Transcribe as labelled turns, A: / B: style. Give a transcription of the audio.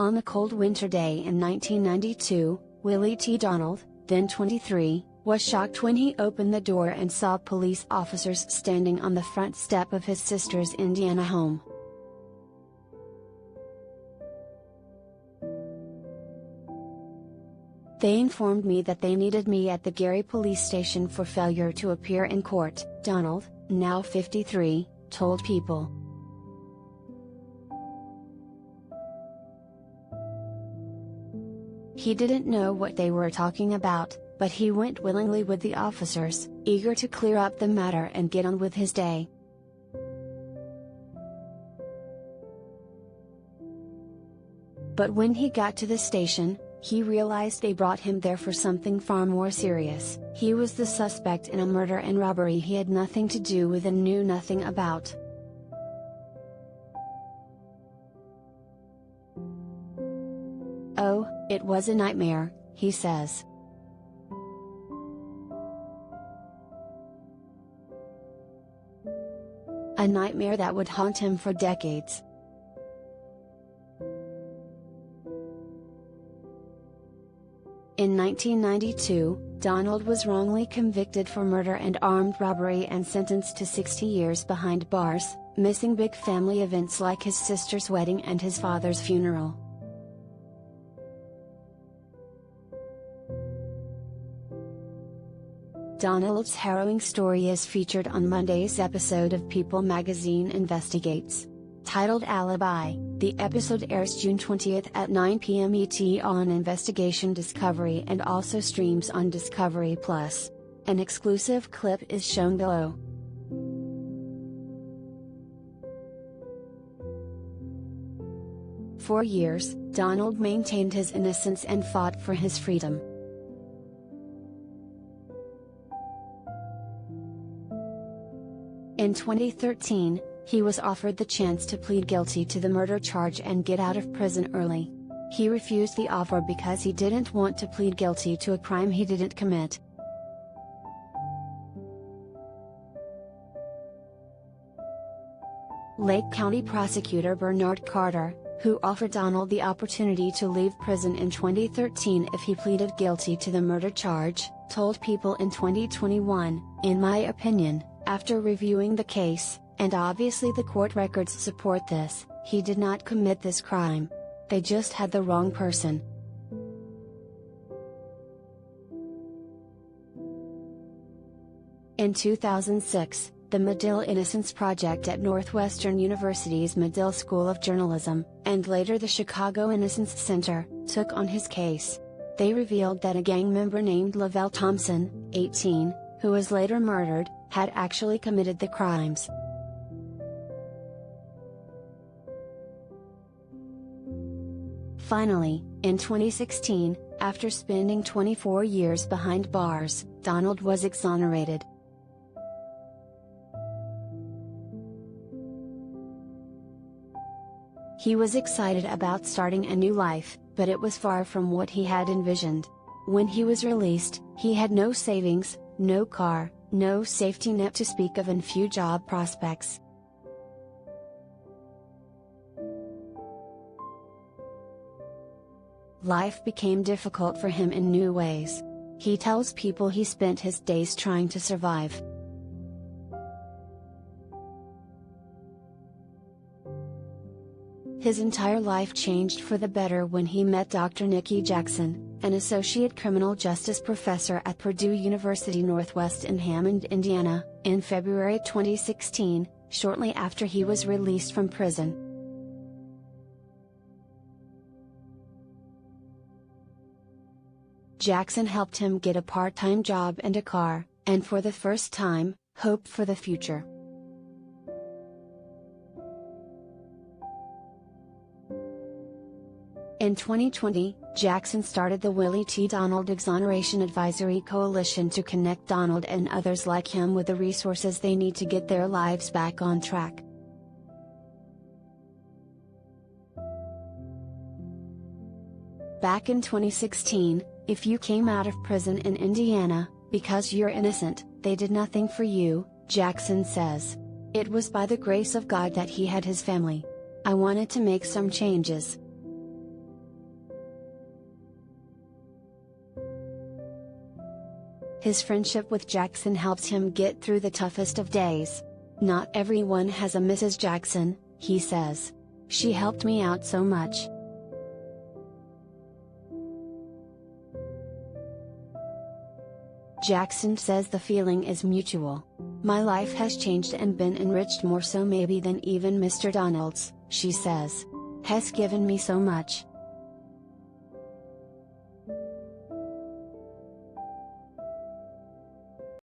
A: On a cold winter day in 1992, Willie T. Donald, then 23, was shocked when he opened the door and saw police officers standing on the front step of his sister's Indiana home. They informed me that they needed me at the Gary police station for failure to appear in court, Donald, now 53, told People. He didn't know what they were talking about, but he went willingly with the officers, eager to clear up the matter and get on with his day. But when he got to the station, he realized they brought him there for something far more serious. He was the suspect in a murder and robbery he had nothing to do with and knew nothing about. "Oh, it was a nightmare," he says. A nightmare that would haunt him for decades. In 1992, Donald was wrongly convicted for murder and armed robbery and sentenced to 60 years behind bars, missing big family events like his sister's wedding and his father's funeral. Donald's harrowing story is featured on Monday's episode of People magazine Investigates. Titled Alibi, the episode airs June 20th at 9 p.m. ET on Investigation Discovery and also streams on Discovery Plus. An exclusive clip is shown below. For years, Donald maintained his innocence and fought for his freedom. In 2013, he was offered the chance to plead guilty to the murder charge and get out of prison early. He refused the offer because he didn't want to plead guilty to a crime he didn't commit. Lake County Prosecutor Bernard Carter, who offered Donald the opportunity to leave prison in 2013 if he pleaded guilty to the murder charge, told People in 2021, "In my opinion, after reviewing the case, and obviously the court records support this, he did not commit this crime. They just had the wrong person." In 2006, the Medill Innocence Project at Northwestern University's Medill School of Journalism, and later the Chicago Innocence Center, took on his case. They revealed that a gang member named Lavelle Thompson, 18, who was later murdered, had actually committed the crimes. Finally, in 2016, after spending 24 years behind bars, Donald was exonerated. He was excited about starting a new life, but it was far from what he had envisioned. When he was released, he had no savings, no car, no safety net to speak of, and few job prospects. Life became difficult for him in new ways. He tells People he spent his days trying to survive. His entire life changed for the better when he met Dr. Nikki Jackson, an associate criminal justice professor at Purdue University Northwest in Hammond, Indiana, in February 2016, shortly after he was released from prison. Jackson helped him get a part-time job and a car, and for the first time, hope for the future. In 2020, Jackson started the Willie T. Donald Exoneration Advisory Coalition to connect Donald and others like him with the resources they need to get their lives back on track. Back in 2016, if you came out of prison in Indiana, because you're innocent, they did nothing for you, Jackson says. It was by the grace of God that he had his family. I wanted to make some changes. His friendship with Jackson helps him get through the toughest of days. "Not everyone has a Mrs. Jackson," he says. "She helped me out so much." Jackson says the feeling is mutual. "My life has changed and been enriched more so maybe than even Mr. Donald's," she says. "Has given me so much."